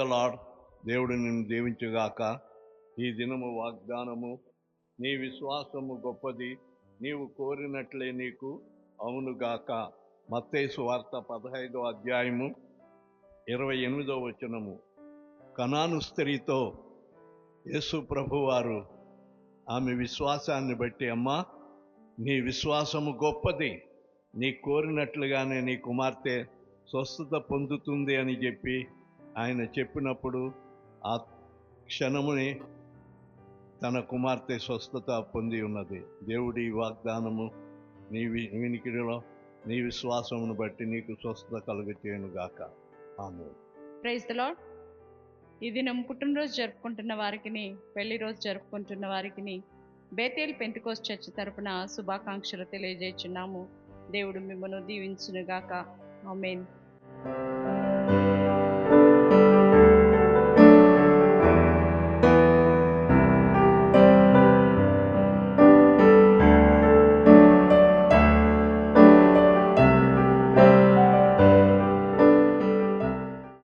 Lord. దేవుడు నిన్ను దీవించుగాక. ఈ దినము వాగ్దానము, నీ విశ్వాసము గొప్పది, నీవు కోరినట్లే నీకు అవునుగాక. మత్తయి సువార్త 15వ అధ్యాయము 28వ వచనము. కనాను స్త్రీతో యేసు ప్రభువారు ఆమె విశ్వాసాన్ని బట్టి, అమ్మా నీ విశ్వాసము గొప్పది, నీ కోరినట్లుగానే నీ కుమార్తె స్వస్థత పొందుతుంది అని చెప్పి ఆయన చెప్పినప్పుడు ఆ క్షణముని తన కుమార్తె స్వస్థత పొంది ఉన్నది. దేవుడి వాగ్దానము నీ వినికిడిలో నీ విశ్వాసమును బట్టి నీకు స్వస్థత కలుగచేయునుగాక. ఆమేన్. Praise the lord. ఈ దినం పుట్టినరోజు జరుపుకుంటున్న వారికి, పెళ్లి రోజు జరుపుకుంటున్న వారికి బేతేల్ పెంతెకోస్తు చర్చ్ తరపున శుభాకాంక్షలు తెలియజేస్తున్నాము. దేవుడు మిమ్మల్ని దీవించునుగాక. ఆమేన్.